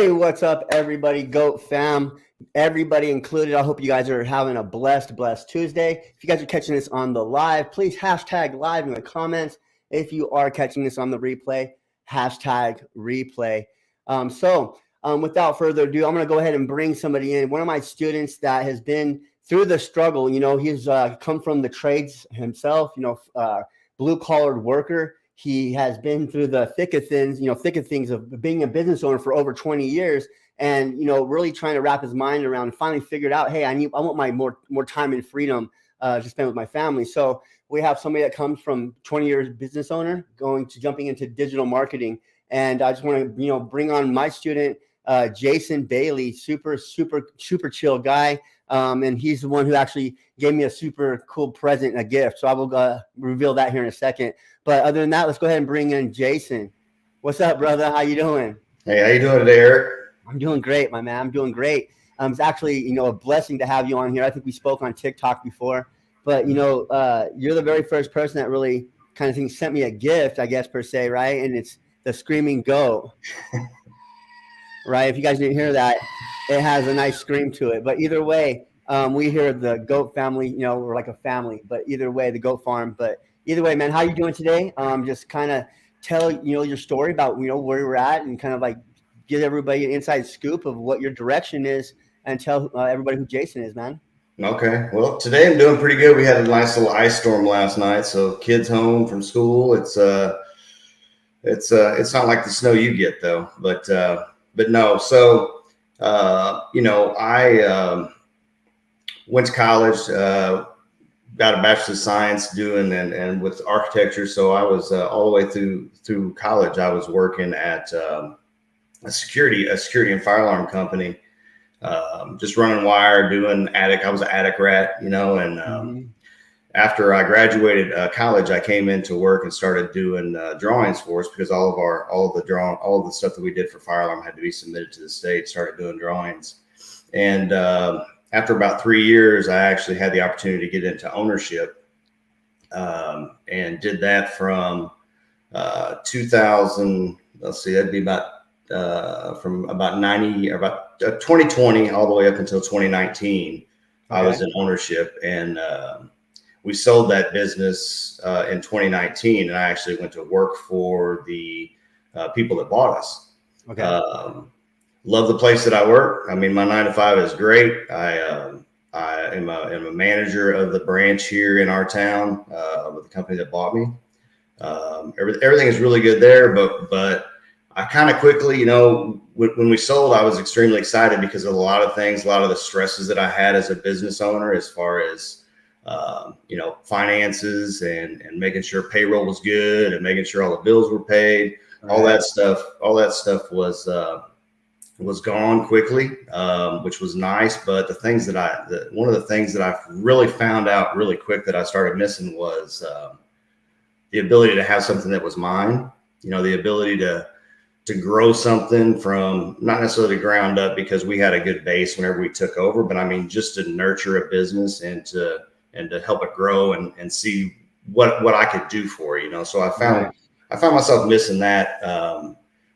Hey, what's up, everybody? GOAT fam, everybody included. I hope you guys are having a blessed Tuesday. If you guys are catching this on the live, please hashtag live in the comments. If you are catching this on the replay, hashtag replay. Without further ado, I'm going to go ahead and bring somebody in. One of my students that has been through the struggle. He's come from the trades himself. Blue collar worker. He has been through the thick of things of being a business owner for over 20 years, and really trying to wrap his mind around. And finally figured out, hey, I want my more time and freedom to spend with my family. So we have somebody that comes from 20 years business owner jumping into digital marketing, and I just want to bring on my student, Jason Bailey, super chill guy. And he's the one who actually gave me a super cool present and a gift. So I will reveal that here in a second. But other than that, let's go ahead and bring in Jason. What's up, brother? How you doing? Hey, how you doing today, Eric? I'm doing great, my man. I'm doing great. It's actually, a blessing to have you on here. I think we spoke on TikTok before, but you're the very first person that really kind of sent me a gift, I guess, per se, right? And it's the Screaming Goat. Right? If you guys didn't hear that, it has a nice scream to it. But either way, we hear the GOAT family, we're like a family, but either way, the GOAT farm. But either way, man, how you doing today? Just kind of tell, your story about, where you're at, and kind of like give everybody an inside scoop of what your direction is, and tell everybody who Jason is, man. Okay. Well, today I'm doing pretty good. We had a nice little ice storm last night. So kids home from school. It's not like the snow you get though, but no. So, I went to college, got a bachelor's of science doing and with architecture. So I was all the way through college. I was working at a security and fire alarm company, just running wire, doing attic. I was an attic rat, and after I graduated college, I came into work and started doing drawings for us, because all of the stuff that we did for fire alarm had to be submitted to the state. Started doing drawings, and after about 3 years, I actually had the opportunity to get into ownership, and did that from 2000. Let's see, that'd be from about 2020 all the way up until 2019. Okay. I was in ownership, and we sold that business in 2019, and I actually went to work for the people that bought us. Okay. Love the place that I work. I mean, my 9 to 5 is great. I am a manager of the branch here in our town with the company that bought me. Everything is really good there, but I kind of quickly, when we sold, I was extremely excited because of a lot of the stresses that I had as a business owner, as far as finances and making sure payroll was good and making sure all the bills were paid. All that stuff was gone quickly, which was nice. But one of the things that I've really found out really quick that I started missing was the ability to have something that was mine. The ability to grow something from not necessarily the ground up, because we had a good base whenever we took over, but I mean, just to nurture a business and to help it grow and see what I could do for it, So I found myself missing that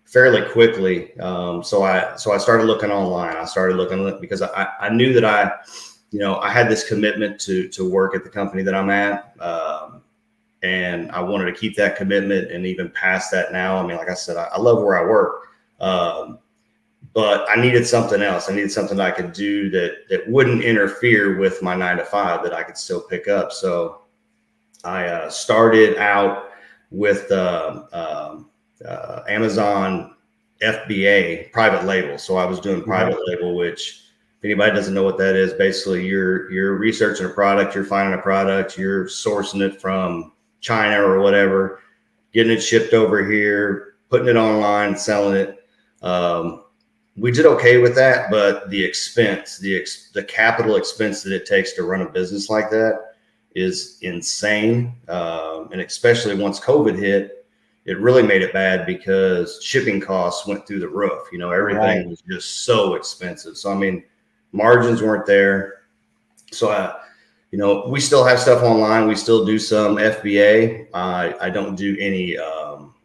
fairly quickly. So I started looking online. I started looking because I knew that I had this commitment to work at the company that I'm at. And I wanted to keep that commitment and even past that now. I mean, like I said, I love where I work. But I needed something else. I needed something that I could do that wouldn't interfere with my 9 to 5, that I could still pick up. So I started out with Amazon FBA private label. So I was doing private label, which, if anybody doesn't know what that is, basically you're researching a product, you're finding a product, you're sourcing it from China or whatever, getting it shipped over here, putting it online, selling it. We did okay with that, but the expense, the capital expense that it takes to run a business like that is insane. And especially once COVID hit, it really made it bad, because shipping costs went through the roof. Everything was just so expensive. So, I mean, margins weren't there. So we still have stuff online. We still do some FBA. I don't do any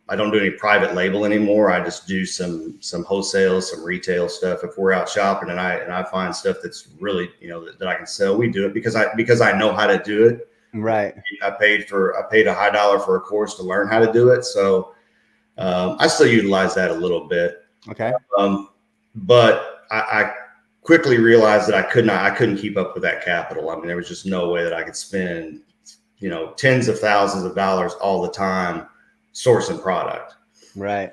I don't do any private label anymore. I just do some wholesale, some retail stuff. If we're out shopping and I find stuff that's really, that I can sell, we do it because I know how to do it. Right. I paid a high dollar for a course to learn how to do it. So I still utilize that a little bit. Okay. But I quickly realized that I couldn't keep up with that capital. I mean, there was just no way that I could spend, tens of thousands of dollars all the time sourcing product. Right.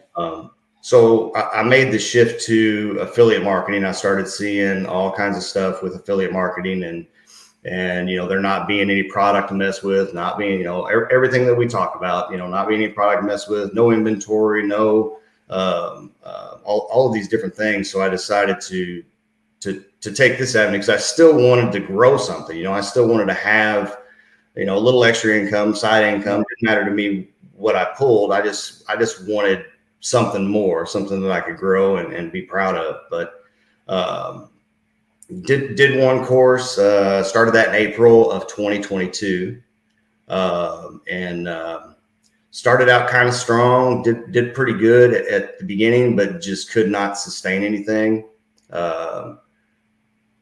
So I made the shift to affiliate marketing. I started seeing all kinds of stuff with affiliate marketing and there not being any product to mess with, not being, everything that we talk about, not being any product to mess with, no inventory, no, all of these different things. So I decided to take this avenue because I still wanted to grow something. I still wanted to have, a little extra income, side income. It didn't matter to me what I pulled. I just wanted something more, something that I could grow and be proud of. But did one course, started that in April of 2022, and started out kind of strong. Did pretty good at the beginning, but just could not sustain anything.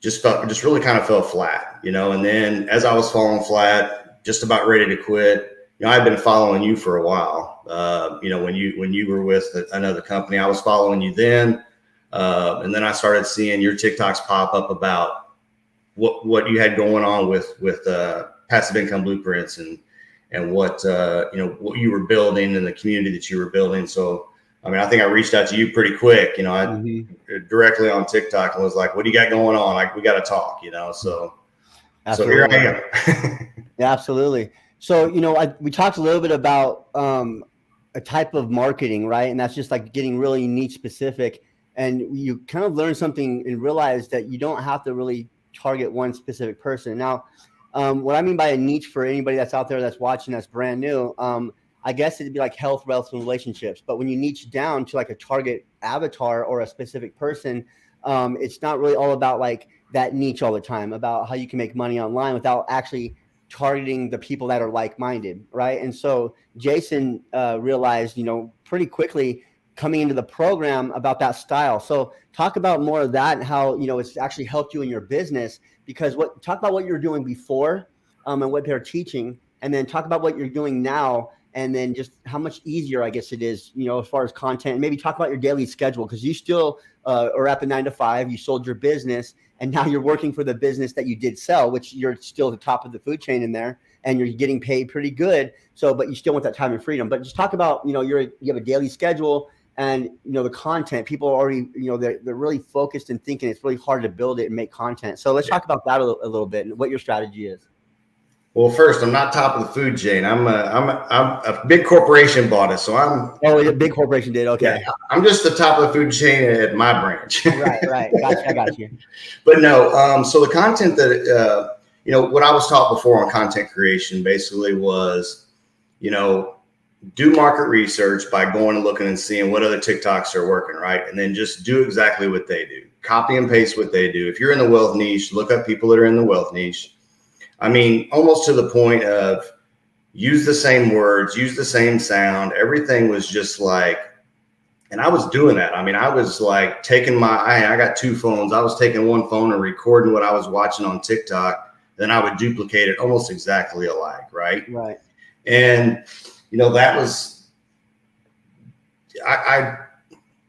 Just really kind of fell flat, and then as I was falling flat, just about ready to quit, I've been following you for a while. When you were with another company, I was following you then. And then I started seeing your TikToks pop up about what you had going on with passive income blueprints and what you were building and the community that you were building. So, I mean, I think I reached out to you pretty quick, directly on TikTok and was like, what do you got going on? Like, we got to talk, so. Absolutely. So here I am. Yeah, absolutely. So, we talked a little bit about a type of marketing, right? And that's just like getting really niche specific. And you kind of learn something and realize that you don't have to really target one specific person. Now, what I mean by a niche for anybody that's out there that's watching that's brand new, I guess it'd be like health, wealth, and relationships. But when you niche down to like a target avatar or a specific person, it's not really all about like that niche all the time, about how you can make money online without actually targeting the people that are like-minded, right? And so Jason realized, pretty quickly coming into the program about that style. So talk about more of that and how, it's actually helped you in your business, because talk about what you're doing before and what they're teaching, and then talk about what you're doing now, and then just how much easier, I guess it is, as far as content, and maybe talk about your daily schedule, because you still are at the 9 to 5, you sold your business, and now you're working for the business that you did sell, which you're still the top of the food chain in there, and you're getting paid pretty good. So, but you still want that time and freedom. But just talk about, you have a daily schedule, and the content. People are already, they're really focused and thinking it's really hard to build it and make content. So let's talk about that a little bit and what your strategy is. Well, first, I'm not top of the food chain. I'm a big corporation bought us, so I'm. Oh, a big corporation did. Okay. Yeah, I'm just the top of the food chain at my branch. Right. Gotcha. I got you. But no, so the content that what I was taught before on content creation basically was, do market research by going and looking and seeing what other TikToks are working, right? And then just do exactly what they do. Copy and paste what they do. If you're in the wealth niche, look up people that are in the wealth niche. I mean, almost to the point of use the same words, use the same sound. Everything was just like, and I was doing that. I mean, I was like taking I got 2 phones. I was taking one phone and recording what I was watching on TikTok. Then I would duplicate it almost exactly alike. Right. Right. And, that was,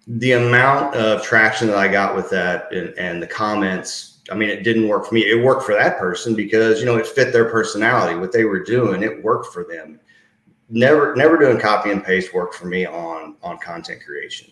the amount of traction that I got with that and the comments, I mean, it didn't work for me. It worked for that person because, it fit their personality, what they were doing. It worked for them. Never doing copy and paste worked for me on content creation.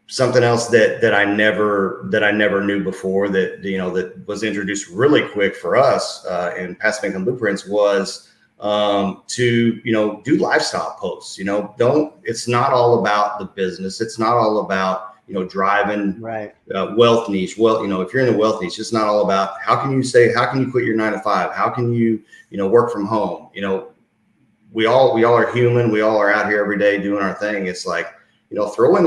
Something else that I never knew before that was introduced really quick for us in Passive Income Blueprints was to do lifestyle posts. It's not all about the business. It's not all about driving right. Wealth niche. Well, if you're in the wealth niche, it's not all about how can you quit your 9 to 5? How can you work from home? We all are human. We all are out here every day doing our thing. It's like, throw in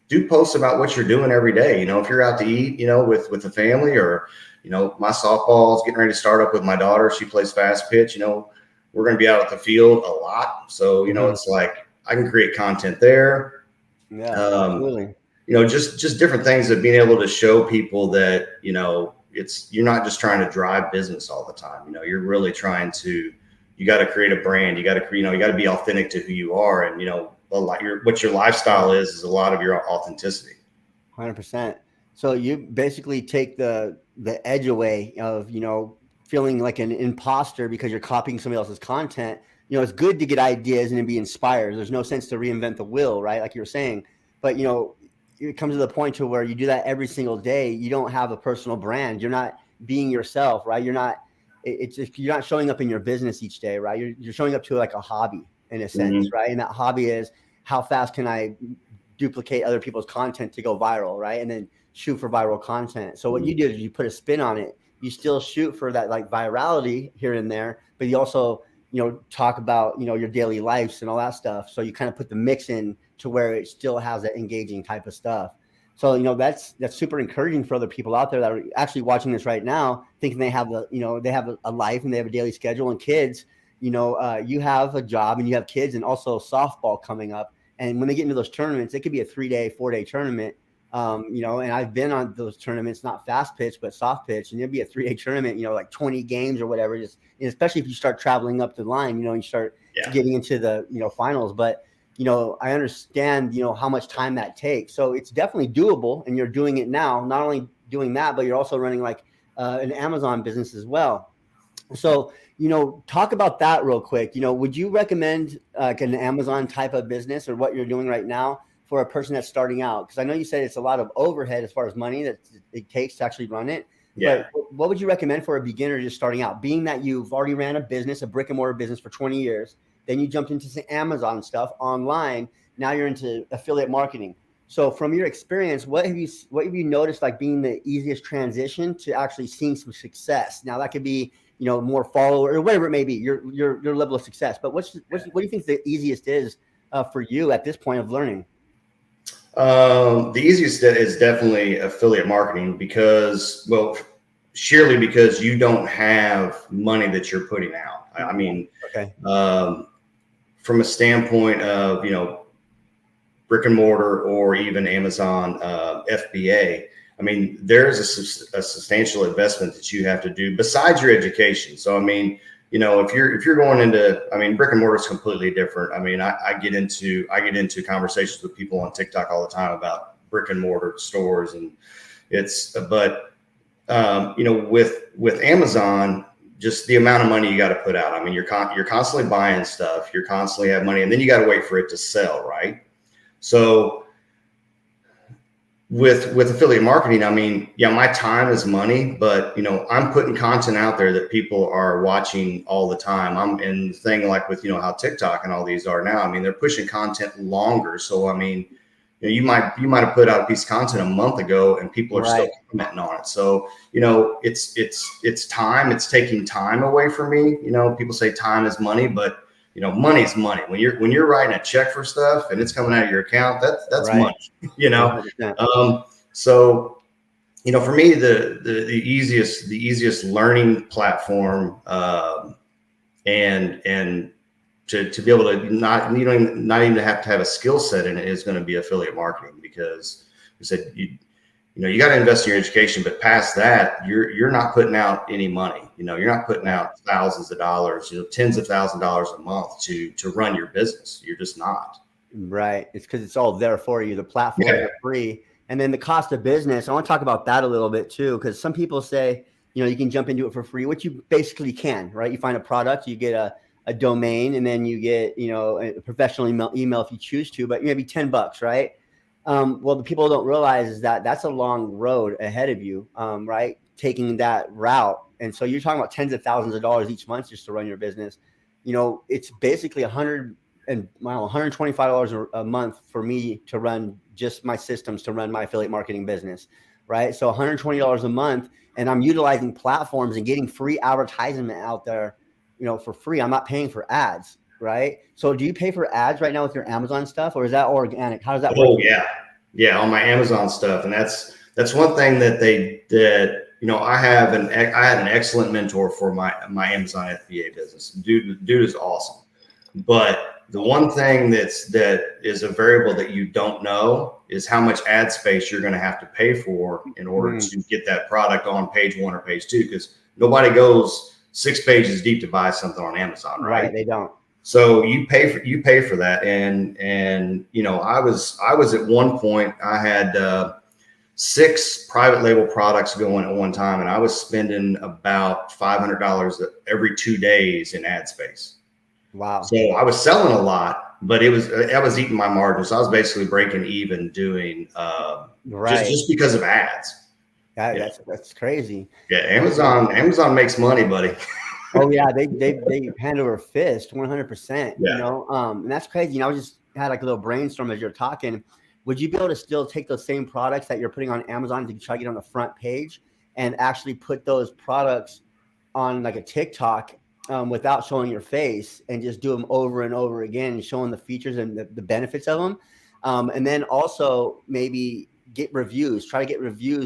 do posts about what you're doing every day. If you're out to eat, with the family, or, my softball's getting ready to start up with my daughter. She plays fast pitch, we're going to be out at the field a lot. So, you know, it's like I can create content there. Yeah, absolutely. You know, just different things of being able to show people that, you know, you're not just trying to drive business all the time. You know, you're really trying to, you got to create a brand. You got to, you know, you got to be authentic to who you are. And, you know, what your lifestyle is a lot of your authenticity. 100%. So you basically take the edge away of, you know, feeling like an imposter because you're copying somebody else's content. You know, it's good to get ideas and to be inspired. There's no sense to reinvent the wheel, right? Like you were saying. But, you know, it comes to the point to where you do that every single day. You don't have a personal brand. You're not being yourself, right? You're not, it's just, you're not showing up in your business each day, right? You're showing up to like a hobby in a sense, right? And that hobby is how fast can I duplicate other people's content to go viral, right? And then shoot for viral content. So what you do is you put a spin on it. You still shoot for that like virality here and there, but you also, you know, talk about, you know, your daily lives and all that stuff. So you kind of put the mix in to where it still has that engaging type of stuff. So, you know, that's super encouraging for other people out there that are actually watching this right now, thinking they have you know, they have a life and they have a daily schedule and kids, you know, you have a job and you have kids and also softball coming up. And when they get into those tournaments, it could be a 3-day, 4-day tournament. You know, and I've been on those tournaments, not fast pitch, but soft pitch, and it'll be a 3-day tournament, you know, like 20 games or whatever. Just, and especially if you start traveling up the line, you know, and you start getting into the, you know, finals. But, you know, I understand, you know, how much time that takes. So it's definitely doable, and you're doing it now. Not only doing that, but you're also running like an Amazon business as well. So, you know, talk about that real quick. You know, would you recommend like an Amazon type of business or what you're doing right now for a person that's starting out? Because I know you said it's a lot of overhead as far as money that it takes to actually run it. Yeah. But what would you recommend for a beginner just starting out? Being that you've already ran a business, a brick and mortar business for 20 years, then you jumped into some Amazon stuff online. Now you're into affiliate marketing. So from your experience, what have you noticed like being the easiest transition to actually seeing some success? Now that could be, you know, more follower or whatever it may be, your level of success. But what do you think the easiest is for you at this point of learning? The easiest is definitely affiliate marketing because, well, surely because you don't have money that you're putting out. I mean, from a standpoint of, you know, brick and mortar or even Amazon FBA, I mean, there's a substantial investment that you have to do besides your education. So, I mean, you know, if you're going into, I mean, brick and mortar is completely different. I mean, I get into conversations with people on TikTok all the time about brick and mortar stores, and but you know, with Amazon, just the amount of money you got to put out. I mean, you're constantly buying stuff, you're constantly have money, and then you got to wait for it to sell, right? So with affiliate marketing, I mean, yeah, my time is money, but, you know, I'm putting content out there that people are watching all the time. I'm in the thing like with, you know, how TikTok and all these are now. I mean, they're pushing content longer. So, I mean, you know, you might have put out a piece of content a month ago and people are still commenting on it. So, you know, it's time. It's taking time away from me. You know, people say time is money, but, you know, money's money. When you're writing a check for stuff and it's coming out of your account, that's money, you know? So, you know, for me, the easiest learning platform, and to be able to not even have to have a skill set in it is going to be affiliate marketing, because you said, you know, you got to invest in your education, but past that, you're not putting out any money. You know, you're not putting out thousands of dollars, you know, tens of thousands of dollars a month to run your business. You're just not. Right. It's because it's all there for you. The platforms are free. And then the cost of business, I want to talk about that a little bit too, because some people say, you know, you can jump into it for free, which you basically can, right? You find a product, you get a domain, and then you get, you know, a professional email if you choose to, but maybe $10, right? Well, the people don't realize is that that's a long road ahead of you, right? Taking that route. And so you're talking about tens of thousands of dollars each month just to run your business. You know, it's basically $125 a month for me to run just my systems to run my affiliate marketing business, right? So $120 a month, and I'm utilizing platforms and getting free advertisement out there, you know, for free. I'm not paying for ads. Right. So do you pay for ads right now with your Amazon stuff, or is that organic? How does that work? Oh yeah. Yeah. On my Amazon stuff. And that's one thing that I had an excellent mentor for my Amazon FBA business. Dude is awesome. But the one thing that is a variable that you don't know is how much ad space you're going to have to pay for in order to get that product on page 1 or page 2, because nobody goes 6 pages deep to buy something on Amazon, right? Right, they don't. So you pay for that, and I was at one point, I had 6 private label products going at one time, and I was spending about $500 every 2 days in ad space. Wow. So I was selling a lot, but I was eating my margins. I was basically breaking even doing just because of ads. That's crazy. Yeah, Amazon makes money, buddy. Oh yeah, they hand over fist 100%. Yeah. And that's crazy. I just had like a little brainstorm as you're talking. Would you be able to still take those same products that you're putting on Amazon to try to get on the front page and actually put those products on like a TikTok without showing your face, and just do them over and over again, showing the features and the benefits of them? And then also maybe try to get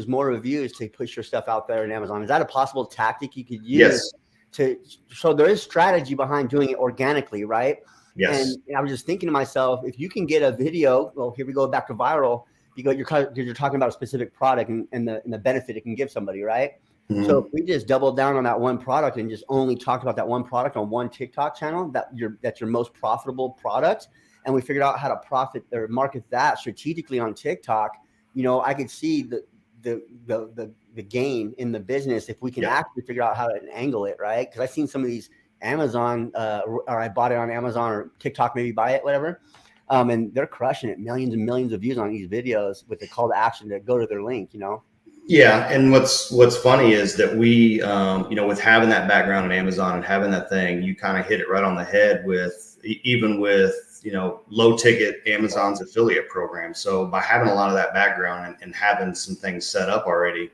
more reviews to push your stuff out there in Amazon. Is that a possible tactic you could use? Yes. So there is strategy behind doing it organically, right? Yes. And I was just thinking to myself, if you can get a video, well, here we go back to viral, because you're talking about a specific product and the benefit it can give somebody, right? Mm-hmm. So if we just double down on that one product and just only talk about that one product on one TikTok channel, that's your most profitable product, and we figured out how to profit or market that strategically on TikTok, I could see the gain in the business if we can actually figure out how to angle it, right? Because I've seen some of these Amazon, or I bought it on Amazon or TikTok, maybe buy it, whatever. And they're crushing it, millions and millions of views on these videos with the call to action to go to their link, Yeah, and what's funny is that we, with having that background in Amazon and having that thing, you kind of hit it right on the head with low ticket Amazon's affiliate program. So by having a lot of that background and having some things set up already,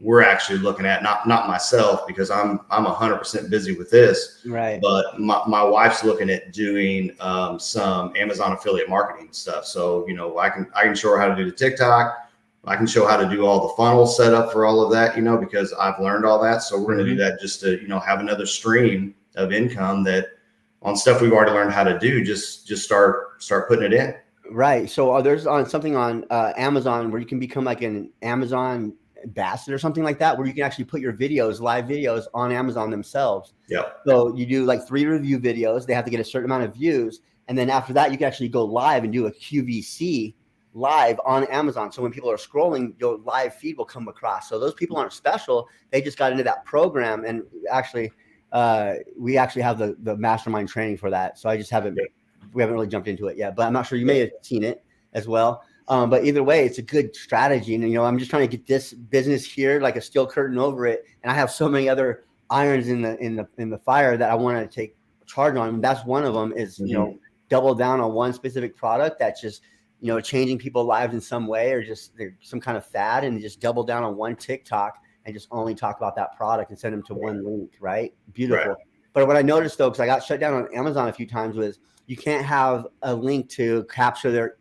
we're actually looking at not myself, because I'm 100% busy with this, right? But my wife's looking at doing some Amazon affiliate marketing stuff. So I can show her how to do the TikTok. I can show how to do all the funnel setup for all of that, because I've learned all that. So we're going to do that just to, have another stream of income that on stuff we've already learned how to do, just start putting it in. Right. So there's something on Amazon where you can become like an Amazon ambassador or something like that, where you can actually put your live videos on Amazon themselves. Yeah. So you do like 3 review videos. They have to get a certain amount of views. And then after that, you can actually go live and do a QVC live on Amazon. So when people are scrolling, your live feed will come across. So those people aren't special. They just got into that program. And actually, we actually have the mastermind training for that. So we haven't really jumped into it yet, but I'm not sure, you may have seen it as well. But either way, it's a good strategy. And, I'm just trying to get this business here, like a steel curtain over it. And I have so many other irons in the fire that I want to take charge on. And that's one of them is, double down on one specific product that's just, changing people's lives in some way, or just some kind of fad, and just double down on one TikTok and just only talk about that product and send them to one link. Right. Beautiful. Right. But what I noticed though, because I got shut down on Amazon a few times, was you can't have a link to capture their.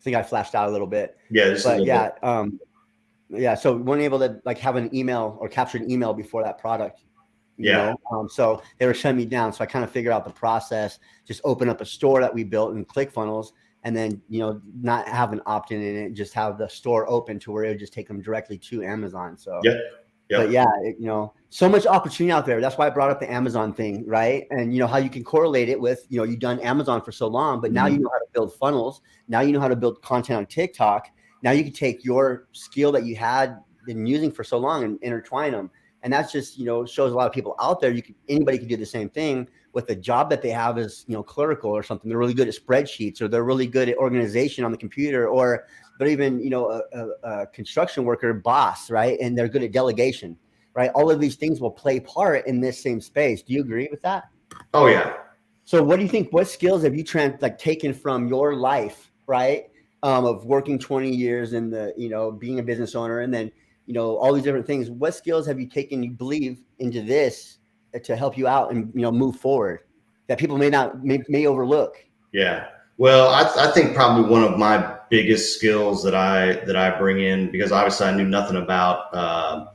I think I flashed out a little bit. Yeah. So we weren't able to like have an email or capture an email before that product. So they were shutting me down. So I kind of figured out the process, just open up a store that we built in ClickFunnels, and then, not have an opt-in in it, just have the store open to where it would just take them directly to Amazon. So, but yeah, so much opportunity out there. That's why I brought up the Amazon thing, right? And how you can correlate it with, you've done Amazon for so long, but now you know how to build funnels. Now you know how to build content on TikTok. Now you can take your skill that you had been using for so long and intertwine them. And that's just, shows a lot of people out there. Anybody can do the same thing with a job that they have as, clerical or something. They're really good at spreadsheets, or they're really good at organization on the computer, or they're even, a construction worker boss, right? And they're good at delegation, right? All of these things will play part in this same space. Do you agree with that? Oh yeah. So what do you think, what skills have you taken from your life, right? Of working 20 years in being a business owner, and then, all these different things. What skills have you taken, you believe, into this to help you out and, move forward that people may overlook? Yeah. Well, I think probably one of my biggest skills that I bring in, because obviously I knew nothing about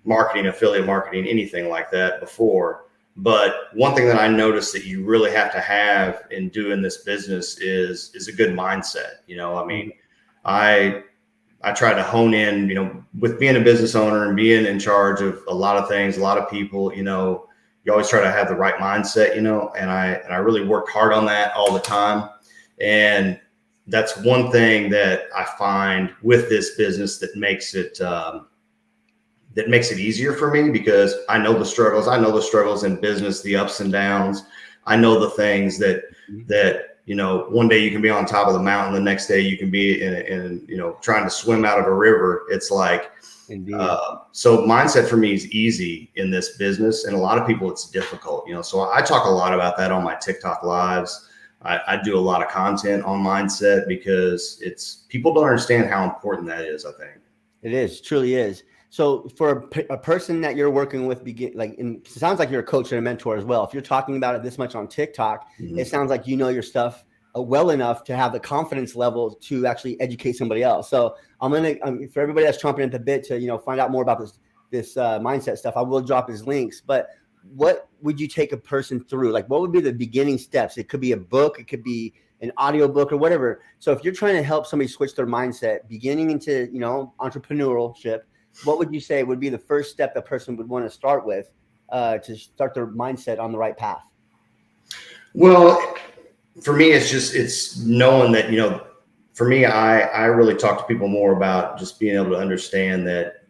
marketing, affiliate marketing, anything like that before. But one thing that I noticed that you really have to have in doing this business is a good mindset. I mean, I try to hone in, with being a business owner and being in charge of a lot of things, a lot of people, you always try to have the right mindset, and I really worked hard on that all the time. And that's one thing that I find with this business that makes it easier for me, because I know the struggles. I know the struggles in business, the ups and downs. I know the things that one day you can be on top of the mountain, the next day you can be in trying to swim out of a river. It's like, so mindset for me is easy in this business, and a lot of people it's difficult. So I talk a lot about that on my TikTok lives. I do a lot of content on mindset because people don't understand how important that is. I think it is, truly is. So for a person that you're working with, it sounds like you're a coach and a mentor as well. If you're talking about it this much on TikTok, it sounds like you know your stuff well enough to have the confidence level to actually educate somebody else. So I'm going to, for everybody that's chomping at the bit to, find out more about this mindset stuff, I will drop his links. But what would you take a person through? Like, what would be the beginning steps? It could be a book, it could be an audio book or whatever. So if you're trying to help somebody switch their mindset, beginning into, entrepreneurship, what would you say would be the first step a person would want to start with to start their mindset on the right path? Well, for me, it's knowing that, for me, I really talk to people more about just being able to understand that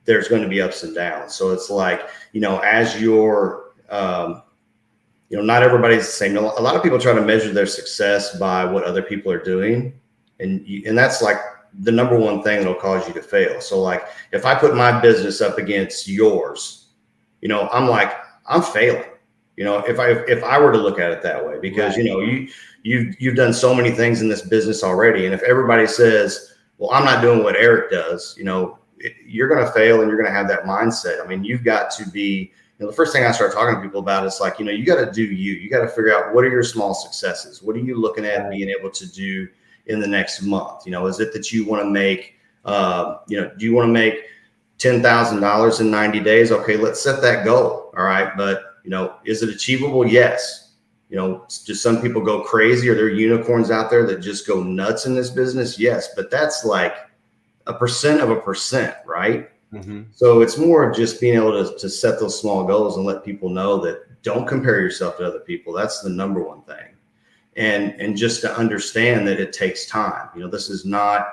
there's going to be ups and downs. So it's like, as you're, not everybody's the same. A lot of people try to measure their success by what other people are doing. And that's like the number one thing that'll cause you to fail. So like, if I put my business up against yours, I'm failing. If I were to look at it that way, because you've done so many things in this business already, and if everybody says, well, I'm not doing what Eric does, you're going to fail, and you're going to have that mindset. I mean, you've got to be, the first thing I start talking to people about is like, you got to do you got to figure out, what are your small successes? What are you looking at being able to do in the next month? Is it that you want to make, do you want to make $10,000 in 90 days? Okay, let's set that goal. All right. But, is it achievable? Yes. Do some people go crazy? Are there unicorns out there that just go nuts in this business? Yes. But that's like 1% of 1%, right? Mm-hmm. So it's more of just being able to set those small goals and let people know that don't compare yourself to other people. That's the number one thing. And just to understand that it takes time. This is not,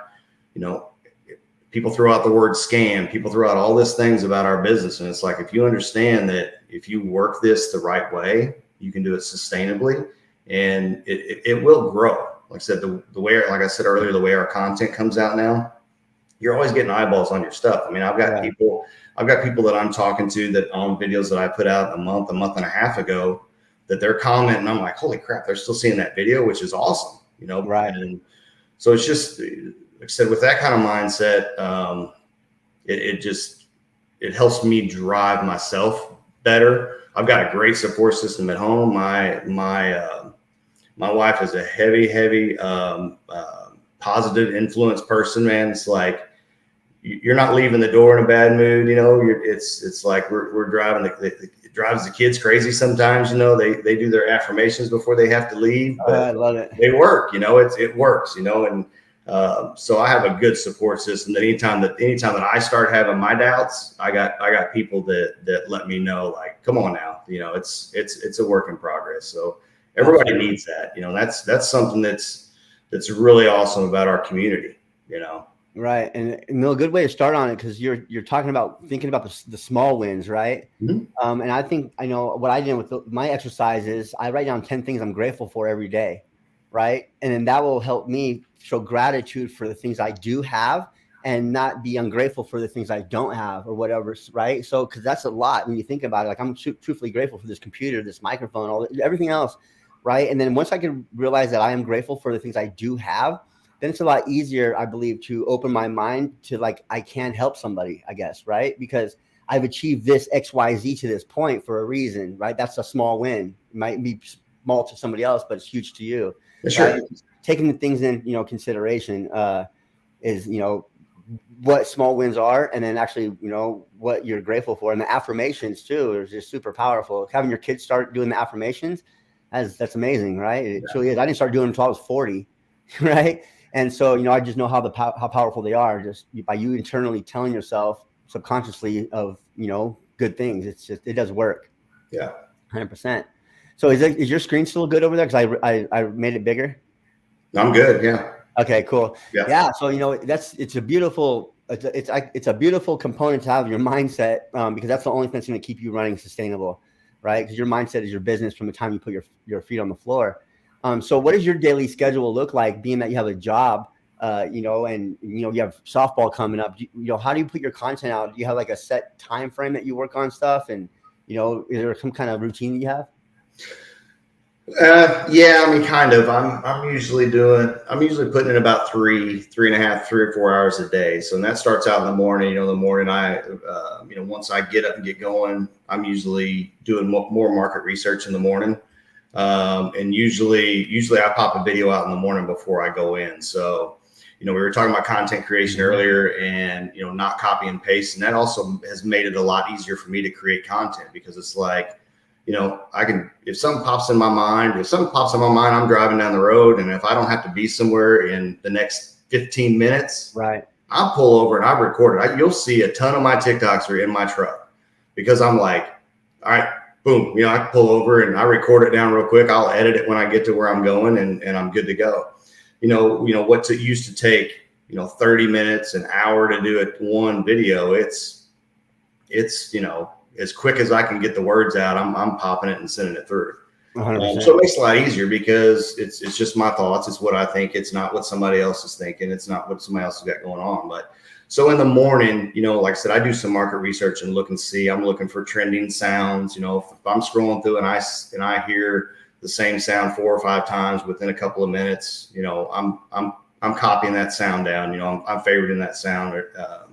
people throw out the word scam, people throw out all these things about our business. And it's like, if you understand that if you work this the right way, you can do it sustainably, and it will grow. Like I said, the way, like I said earlier, the way our content comes out now, you're always getting eyeballs on your stuff. I mean, I've got people that I'm talking to that on videos that I put out a month and a half ago, that they're commenting. I'm like, holy crap, they're still seeing that video, which is awesome, Right. And so it's just, like I said, with that kind of mindset, it helps me drive myself better. I've got a great support system at home. My wife is a heavy positive influence person, man. It's like, you're not leaving the door in a bad mood. It's like we're driving it drives the kids crazy sometimes. They do their affirmations before they have to leave. But I love it. They work. It works. And so I have a good support system. That anytime that I start having my doubts, I got people that let me know, like, come on now. It's a work in progress. So everybody needs that. That's something that's really awesome about our community. Right. And a good way to start on it, because you're talking about thinking about the small wins, right? Mm-hmm. And I think I know what I did with my exercise is I write down 10 things I'm grateful for every day, right? And then that will help me show gratitude for the things I do have and not be ungrateful for the things I don't have or whatever, right? So, because that's a lot when you think about it. Like, I'm truthfully grateful for this computer, this microphone, everything else, right? And then once I can realize that I am grateful for the things I do have, then it's a lot easier, I believe, to open my mind to, like, I can help somebody, I guess, right? Because I've achieved this XYZ to this point for a reason, right? That's a small win. It might be small to somebody else, but it's huge to you. Sure. Right? Taking the things in, consideration is, what small wins are, and then actually, what you're grateful for. And the affirmations too is just super powerful. Having your kids start doing the affirmations, that's amazing, right? It truly is. I didn't start doing them until I was 40, right? And so, I just know how how powerful they are just by you internally telling yourself subconsciously of, good things. It does work. Yeah. 100%. So is your screen still good over there? Because I made it bigger. I'm good. Yeah. Okay, cool. Yeah. Yeah. So, it's a beautiful, it's a beautiful component to have your mindset, because that's the only thing that's going to keep you running sustainable, right? Because your mindset is your business from the time you put your feet on the floor. So what does your daily schedule look like, being that you have a job, and you have softball coming up? How do you put your content out? Do you have like a set time frame that you work on stuff? And, is there some kind of routine that you have? Yeah, I mean, kind of. I'm usually putting in about 3.5, 3 or 4 hours a day. So and that starts out in the morning. The morning once I get up and get going, I'm usually doing more market research in the morning. And usually I pop a video out in the morning before I go in. So, we were talking about content creation earlier, and, not copy and paste. And that also has made it a lot easier for me to create content, because it's like, I can, if something pops in my mind, I'm driving down the road, and if I don't have to be somewhere in the next 15 minutes, right, I'll pull over and I'll record it. You'll see a ton of my TikToks are in my truck, because I'm like, all right, boom, I can pull over and I record it down real quick. I'll edit it when I get to where I'm going, and I'm good to go. What it used to take, 30 minutes, an hour to do one video. It's as quick as I can get the words out, I'm popping it and sending it through. So it makes it a lot easier, because it's just my thoughts. It's what I think. It's not what somebody else is thinking. It's not what somebody else has got going on. But so in the morning, like I said, I do some market research and look and see. I'm looking for trending sounds. If I'm scrolling through and I hear the same sound 4 or 5 times within a couple of minutes, I'm copying that sound down. I'm favoriting that sound,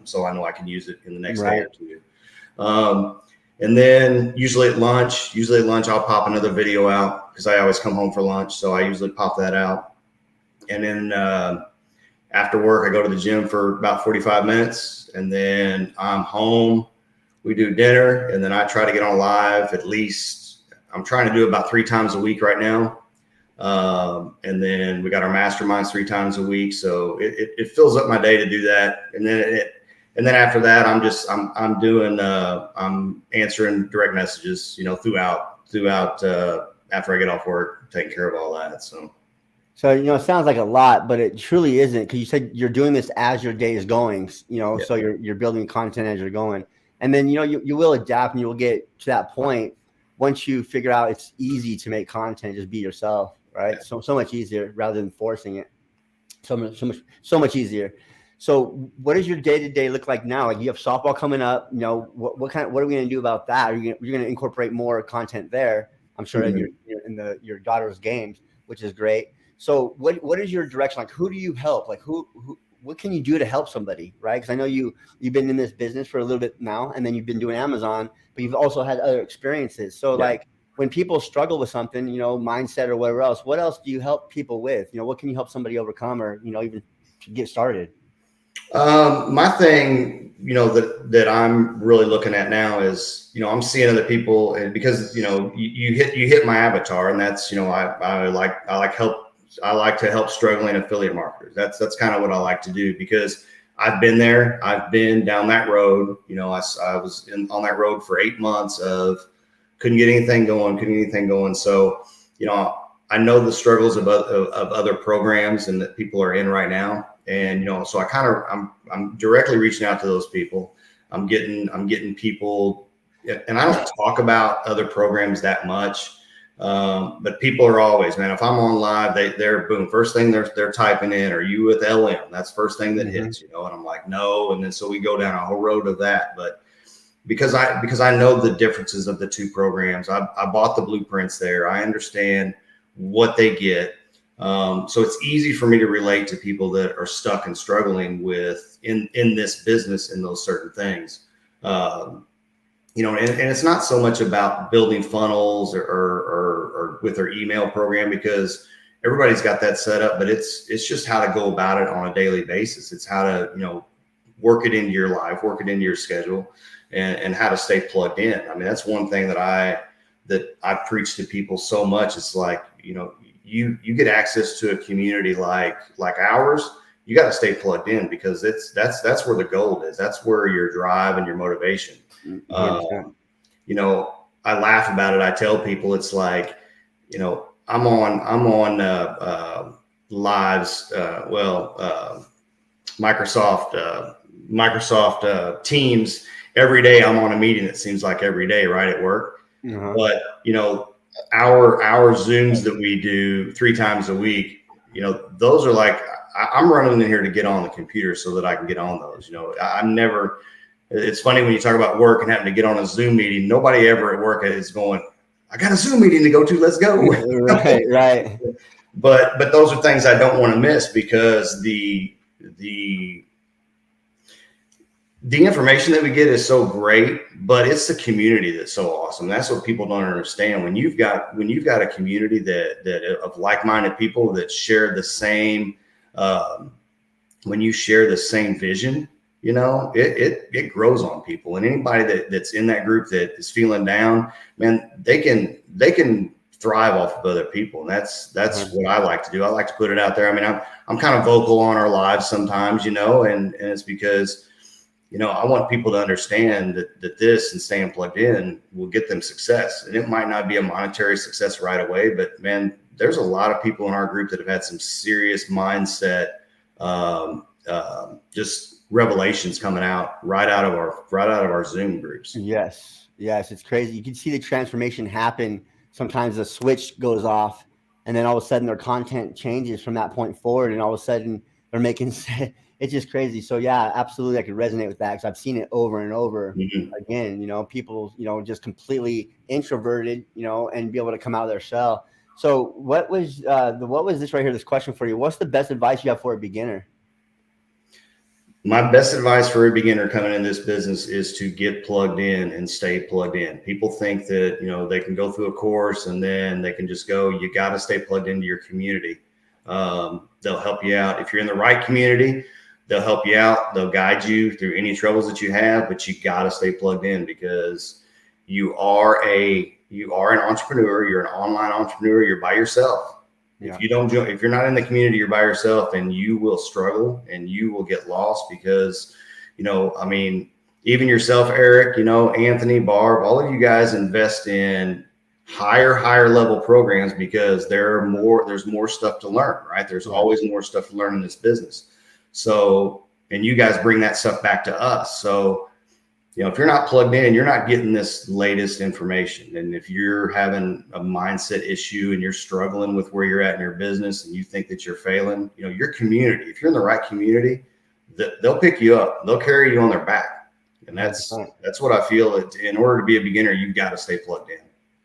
so I know I can use it in the next day or two. And then usually at lunch, I'll pop another video out, because I always come home for lunch. So I usually pop that out. And then after work, I go to the gym for about 45 minutes, and then I'm home. We do dinner, and then I try to get on live at least. I'm trying to do about 3 times a week right now. And then we got our masterminds 3 times a week. So it fills up my day to do that. And then after that, I'm answering direct messages, throughout after I get off work, taking care of all that. So it sounds like a lot, but it truly isn't, because you said you're doing this as your day is going, so you're building content as you're going. And then, you will adapt, and you'll get to that point once you figure out it's easy to make content, just be yourself, right? Yeah. So much easier rather than forcing it. So much easier. So what does your day-to-day look like now? Like, you have softball coming up, what are we going to do about that? You're going to incorporate more content there, I'm sure, in your daughter's games, which is great. So what is your direction? Like, who do you help? Like, what can you do to help somebody, right? Because I know you've been in this business for a little bit now, and then you've been doing Amazon, but you've also had other experiences. So like, when people struggle with something, mindset or whatever else, what else do you help people with? What can you help somebody overcome, or, even to get started? My thing, that I'm really looking at now is, I'm seeing other people, and because, you hit my avatar, and that's, I like to help struggling affiliate marketers. That's kind of what I like to do, because I've been there. I've been down that road. I was on that road for 8 months of couldn't get anything going. So, I know the struggles of other programs and that people are in right now. And, so I'm directly reaching out to those people. I'm getting people, and I don't talk about other programs that much. But people are always, man, if I'm on live, they're boom, first thing they're typing in, are you with LM? That's first thing that hits, and I'm like, no. And then, so we go down a whole road of that. But because I know the differences of the 2 programs, I bought the blueprints there. I understand what they get. So it's easy for me to relate to people that are stuck and struggling with in this business, in those certain things. And it's not so much about building funnels or with their email program, because everybody's got that set up, but it's just how to go about it on a daily basis. It's how to, work it into your life, work it into your schedule, and how to stay plugged in. I mean, that's one thing that I preach to people so much. It's like, you get access to a community like ours. You got to stay plugged in, because that's where the gold is. That's where your drive and your motivation. I laugh about it. I tell people, it's like, I'm on lives. Microsoft Teams every day. I'm on a meeting. It seems like every day, right, at work. But our Zooms that we do 3 times a week, those are like, I'm running in here to get on the computer so that I can get on those. I'm never. It's funny when you talk about work and having to get on a Zoom meeting. Nobody ever at work is going, I got a Zoom meeting to go to. Let's go. Right. But those are things I don't want to miss, because the information that we get is so great, but it's the community that's so awesome. That's what people don't understand. When you've got a community that of like-minded people that share the same, when you share the same vision, it grows on people. And anybody that's in that group that is feeling down, man, they can thrive off of other people. And that's what I like to do. I like to put it out there. I mean, I'm kind of vocal on our lives sometimes, and it's because, I want people to understand that this and staying plugged in will get them success. And it might not be a monetary success right away, but man, there's a lot of people in our group that have had some serious mindset, just revelations coming out right out of our Zoom groups. Yes, it's crazy. You can see the transformation happen. Sometimes the switch goes off, and then all of a sudden their content changes from that point forward, and all of a sudden they're making. It's just crazy. So yeah, absolutely, I could resonate with that, because I've seen it over and over again. People, just completely introverted, and be able to come out of their shell. So what was this right here? This question for you. What's the best advice you have for a beginner? My best advice for a beginner coming in this business is to get plugged in and stay plugged in. People think that, they can go through a course and then they can just go. You got to stay plugged into your community. They'll help you out. If you're in the right community, they'll help you out. They'll guide you through any troubles that you have, but you got to stay plugged in, because you are an entrepreneur. You're an online entrepreneur. You're by yourself. Yeah. If you're not in the community, you're by yourself, and you will struggle and you will get lost, because, even yourself, Eric, Anthony, Barb, all of you guys invest in higher level programs, because there's more stuff to learn, right? There's always more stuff to learn in this business. So, and you guys bring that stuff back to us. So, if you're not plugged in, you're not getting this latest information. And if you're having a mindset issue and you're struggling with where you're at in your business and you think that you're failing, your community, if you're in the right community, they'll pick you up. They'll carry you on their back. And that's what I feel. In order to be a beginner, you've got to stay plugged in.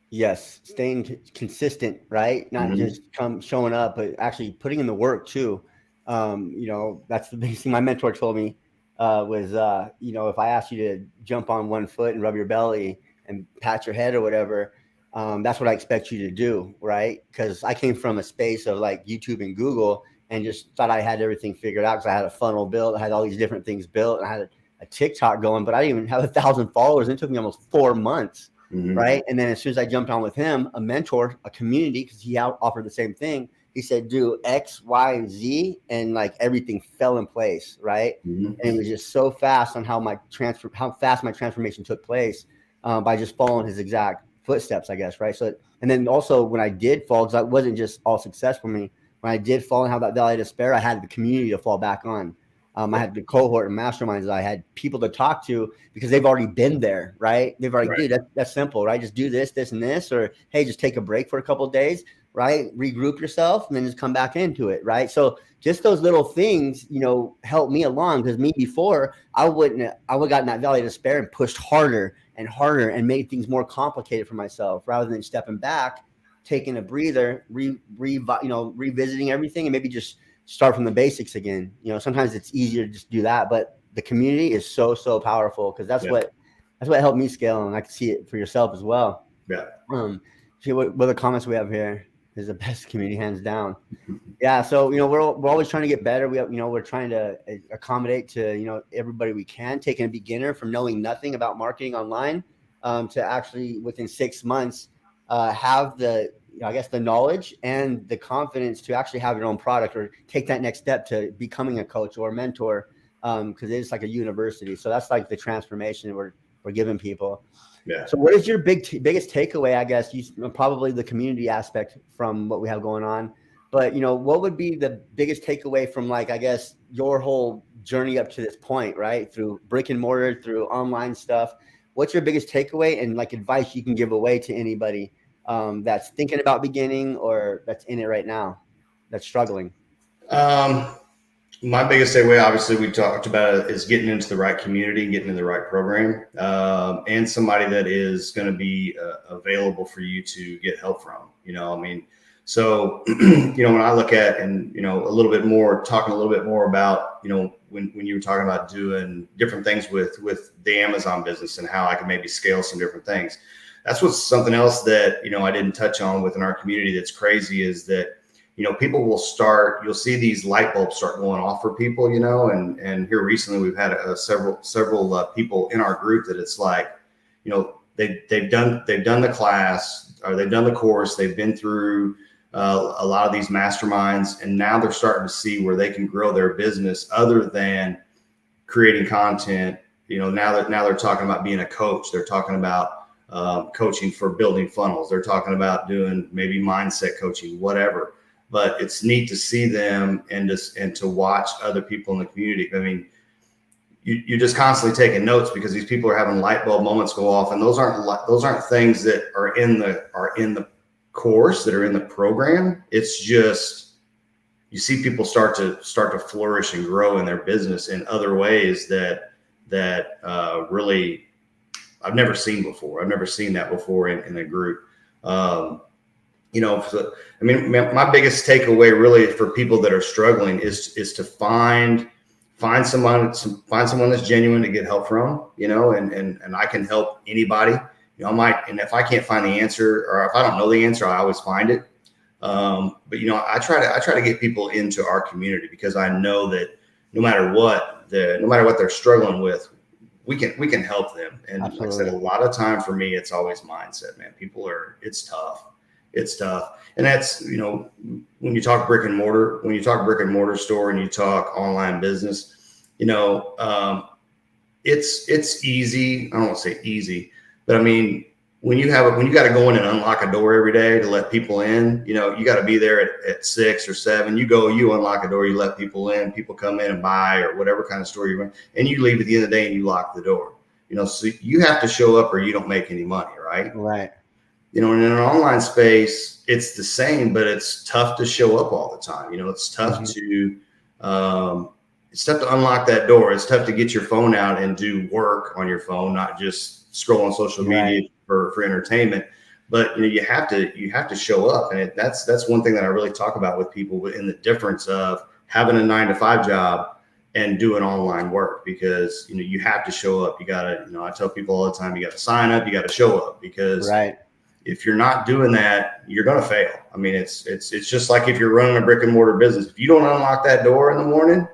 Yes. Staying consistent, right? Not just showing up, but actually putting in the work too. That's the biggest thing my mentor told me. Was if I asked you to jump on one foot and rub your belly and pat your head or whatever, that's what I expect you to do, right? Because I came from a space of like YouTube and Google and just thought I had everything figured out, because I had a funnel built, I had all these different things built, and I had a TikTok going, but I didn't even have 1,000 followers. It took me almost 4 months, right? And then as soon as I jumped on with him, a mentor, a community, because he offered the same thing. He said, do X, Y, and Z, and like everything fell in place, right? And it was just so fast on how fast my transformation took place, by just following his exact footsteps, I guess, right? So, and then also when I did fall, because that wasn't just all success for me. When I did fall and have that valley of despair, I had the community to fall back on. I had the cohort and masterminds. I had people to talk to, because they've already been there, right? They've already, dude, that's simple, right? Just do this, this, and this, or hey, just take a break for a couple of days, right? Regroup yourself and then just come back into it, right? So just those little things, help me along, because me before, I would have gotten that valley of despair and pushed harder and harder and made things more complicated for myself, rather than stepping back, taking a breather, revisiting everything, and maybe just start from the basics again. Sometimes it's easier to just do that, but the community is so powerful, because that's what helped me scale, and I can see it for yourself as well. Yeah. See what the comments we have here is the best community, hands down. Yeah, so we're always trying to get better. We're trying to accommodate to everybody we can. Taking a beginner from knowing nothing about marketing online to actually within 6 months have the I guess the knowledge and the confidence to actually have your own product or take that next step to becoming a coach or a mentor because it's like a university. So that's like the transformation we're giving people. Yeah. So what is your biggest takeaway? I guess probably the community aspect from what we have going on. But what would be the biggest takeaway from like I guess your whole journey up to this point, right? Through brick and mortar, through online stuff. What's your biggest takeaway and like advice you can give away to anybody that's thinking about beginning or that's in it right now, that's struggling? My biggest takeaway, obviously, we talked about it, is getting into the right community, getting in the right program, and somebody that is going to be available for you to get help from. I mean, so when I look at and talking a little bit more about when you were talking about doing different things with the Amazon business and how I can maybe scale some different things. That's what's something else that I didn't touch on within our community that's crazy is that people will you'll see these light bulbs start going off for people, and here recently we've had several people in our group that it's like, they've done the class or they've done the course, they've been through a lot of these masterminds, and now they're starting to see where they can grow their business other than creating content. Now they're talking about being a coach. They're talking about coaching for building funnels. They're talking about doing maybe mindset coaching, whatever. But it's neat to see them and to watch other people in the community. I mean, you're just constantly taking notes because these people are having light bulb moments go off, and those aren't things that are in the course, that are in the program. It's just you see people start to flourish and grow in their business in other ways that really I've never seen before. I've never seen that before in a group. So, I mean, my biggest takeaway really for people that are struggling is to find someone that's genuine to get help from, and I can help anybody, and if I can't find the answer or if I don't know the answer, I always find it. But I try to get people into our community because I know that no matter what they're struggling with, we can help them. And Absolutely. Like I said, a lot of time for me, it's always mindset, man. It's tough. It's tough. And that's, when you talk brick and mortar store and you talk online business, it's easy. I don't want to say easy, but I mean, when you got to go in and unlock a door every day to let people in, you got to be there at 6 or 7, you unlock a door, you let people in, people come in and buy or whatever kind of store you're in, and you leave at the end of the day and you lock the door, so you have to show up or you don't make any money. Right. In an online space, it's the same, but it's tough to show up all the time. It's tough mm-hmm. It's tough to unlock that door. It's tough to get your phone out and do work on your phone, not just scroll on social media for entertainment. But you have to show up, and that's one thing that I really talk about with people in the difference of having a 9-to-5 job and doing online work, because you have to show up. You gotta, I tell people all the time, you got to sign up, you got to show up, because if you're not doing that, you're going to fail. I mean, it's just like if you're running a brick and mortar business. If you don't unlock that door in the morning,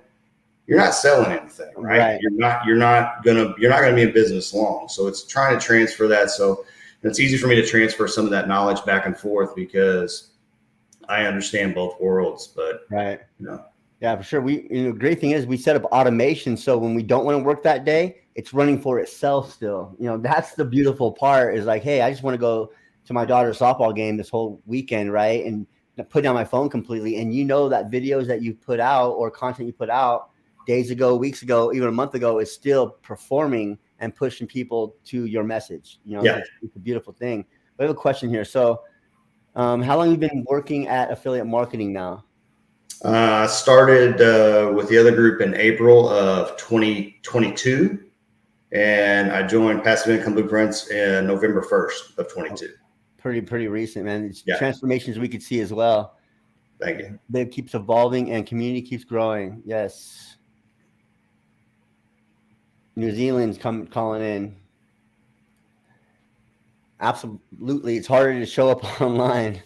you're not selling anything, right? You're not gonna be in business long. So it's trying to transfer that. So it's easy for me to transfer some of that knowledge back and forth because I understand both worlds. But yeah, for sure. Great thing is we set up automation, so when we don't want to work that day, it's running for itself still. That's the beautiful part. Is like, hey, I just want to go to my daughter's softball game this whole weekend, right? And put down my phone completely. And that videos that you put out or content you put out days ago, weeks ago, even a month ago is still performing and pushing people to your message. It's a beautiful thing. We have a question here. So how long have you been working at affiliate marketing now? I started with the other group in April of 2022, and I joined Passive Income Blueprints in November 1st of 22. Pretty recent, man. It's transformations we could see as well. Thank you. It keeps evolving and community keeps growing. Yes. New Zealand's calling in. Absolutely. It's harder to show up online.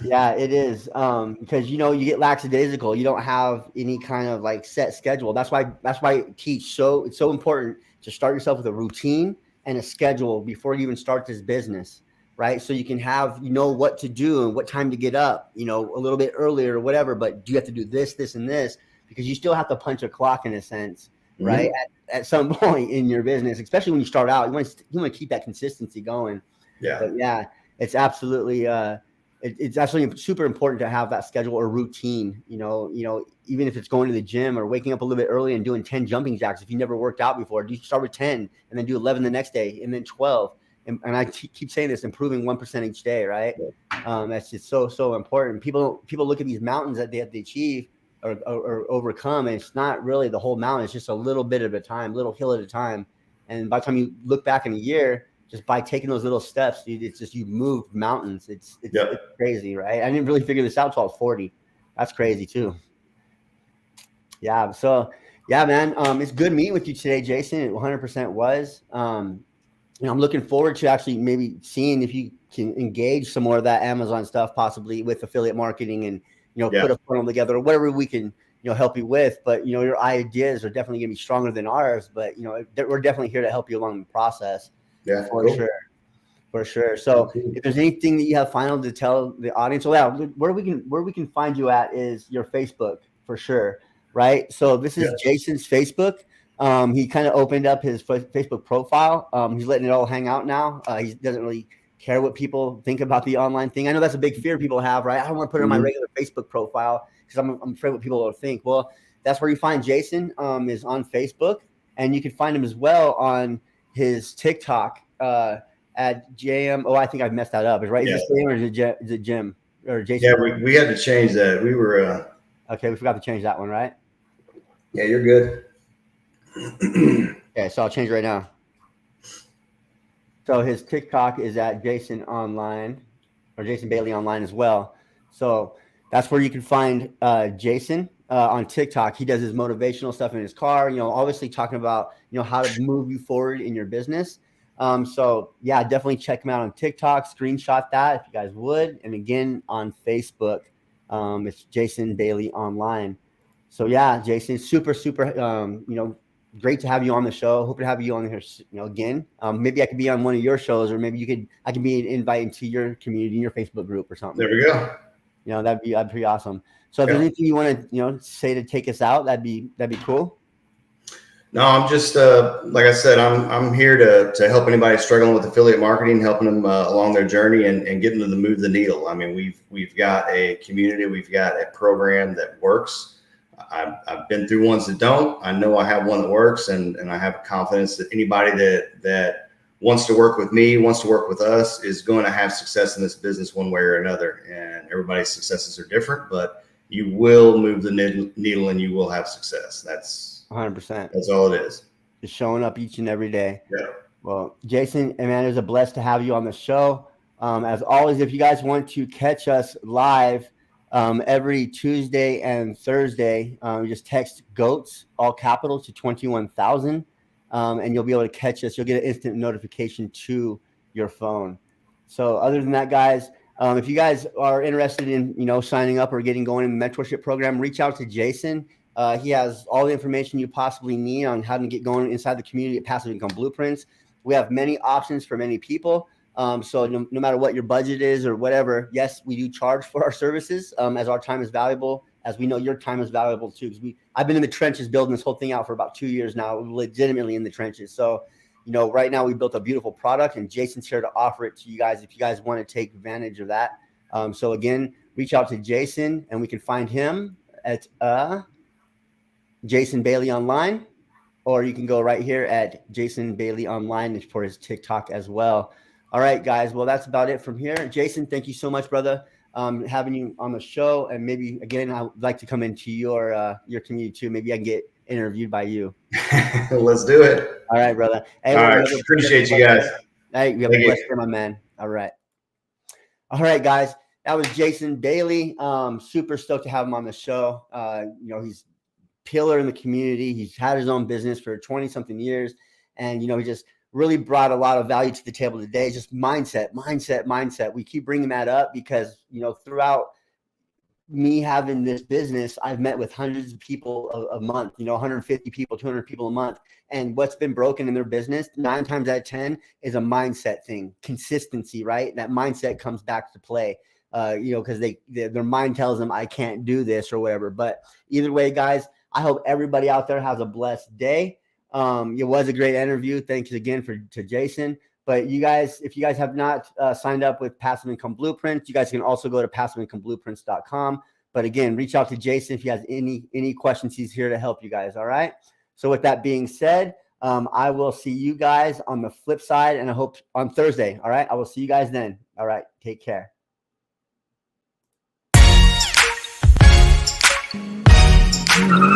Yeah, it is. Because you get lackadaisical. You don't have any kind of like set schedule. That's why I teach. So it's so important to start yourself with a routine and a schedule before you even start this business, right? So you can have what to do and what time to get up, a little bit earlier or whatever. But do you have to do this, this, and this? Because you still have to punch a clock in a sense, right? Mm-hmm. At some point in your business, especially when you start out, you want to keep that consistency going. Yeah. But yeah, it's absolutely it's actually super important to have that schedule or routine. Even if it's going to the gym or waking up a little bit early and doing 10 jumping jacks. If you never worked out before, do you start with 10 and then do 11 the next day and then 12? And I keep saying this, improving 1% each day, right? That's just so important. People look at these mountains that they have to achieve or overcome, and it's not really the whole mountain. It's just a little bit at a time, little hill at a time. And by the time you look back in a year, just by taking those little steps, dude, it's just you've moved mountains. It's Yep. crazy, right? I didn't really figure this out until I was 40. That's crazy too. Yeah. So yeah, man. It's good meeting with you today, Jason. It 100% was. I'm looking forward to actually maybe seeing if you can engage some more of that Amazon stuff, possibly with affiliate marketing, and Yeah. put a funnel together or whatever we can help you with. But your ideas are definitely going to be stronger than ours. But we're definitely here to help you along the process, Yeah. for Cool. sure. For sure. So if there's anything that you have final to tell the audience, well, yeah, where we can find you at is your Facebook for sure, right? So this Yeah. is Jason's Facebook. He kind of opened up his Facebook profile. He's letting it all hang out now. He doesn't really care what people think about the online thing. I know that's a big fear people have, right? I don't want to put it on my Mm-hmm. regular Facebook profile because I'm afraid what people will think. Well, that's where you find Jason, is on Facebook, and you can find him as well on his TikTok. At JM. Oh, I think I've messed that up. Is right? Is Yeah. it Sam or is it Jim or Yeah. Jason? We had to change that. We were. Okay, we forgot to change that one, right? Yeah. You're good. Okay, so I'll change it right now. So his TikTok is at Jason Online or Jason Bailey Online as well. So that's where you can find Jason on TikTok. He does his motivational stuff in his car, obviously talking about, how to move you forward in your business. So yeah, definitely check him out on TikTok, screenshot that if you guys would. And again, on Facebook, it's Jason Bailey Online. So yeah, Jason, super, super, great to have you on the show. Hope to have you on here, again. Maybe I could be on one of your shows, or maybe I can be invited to your community, your Facebook group or something. There we go. That'd be pretty awesome. So if there's anything you want to, say to take us out, that'd be cool. No, I'm just like I said, I'm here to help anybody struggling with affiliate marketing, helping them along their journey and getting them to move the needle. I mean, we've got a community, we've got a program that works. I've been through ones that don't. I know I have one that works, and I have confidence that anybody that wants to work with me, wants to work with us, is going to have success in this business one way or another. And everybody's successes are different, but you will move the needle and you will have success. That's 100%. That's all it is. Just showing up each and every day. Yeah. Well, Jason, man, it was a blessed to have you on the show. As always, if you guys want to catch us live every Tuesday and Thursday, just text GOATs, all capitals, to 21,000, and you'll be able to catch us. You'll get an instant notification to your phone. So other than that, guys, if you guys are interested in, signing up or getting going in the mentorship program, reach out to Jason. He has all the information you possibly need on how to get going inside the community at Passive Income Blueprints. We have many options for many people. So no matter what your budget is or whatever, yes, we do charge for our services, as our time is valuable, as we know your time is valuable too. Because I've been in the trenches building this whole thing out for about 2 years now, legitimately in the trenches. So, right now we built a beautiful product, and Jason's here to offer it to you guys if you guys want to take advantage of that. So again, reach out to Jason, and we can find him at Jason Bailey Online, or you can go right here at Jason Bailey Online for his TikTok as well. All right, guys. Well, that's about it from here. Jason, thank you so much, brother, having you on the show. And maybe again, I would like to come into your community too. Maybe I can get interviewed by you. Let's do it. All right, brother. Hey, all right. Appreciate you guys. Hey, you have a blessed day, my man. All right. All right, guys. That was Jason Bailey. Super stoked to have him on the show. He's pillar in the community. He's had his own business for 20 something years, and he just really brought a lot of value to the table today. Just mindset. We keep bringing that up because, throughout me having this business, I've met with hundreds of people a month, 150 people, 200 people a month. And what's been broken in their business 9 times out of 10 is a mindset thing, consistency, right? That mindset comes back to play, because their mind tells them I can't do this or whatever. But either way, guys, I hope everybody out there has a blessed day. It was a great interview. Thanks again to Jason. But you guys, if you guys have not signed up with Passive Income Blueprints, you guys can also go to passiveincomblueprints.com. But again, reach out to Jason if you have any questions. He's here to help you guys. All right. So with that being said, I will see you guys on the flip side, and I hope on Thursday. All right. I will see you guys then. All right. Take care. Mm-hmm.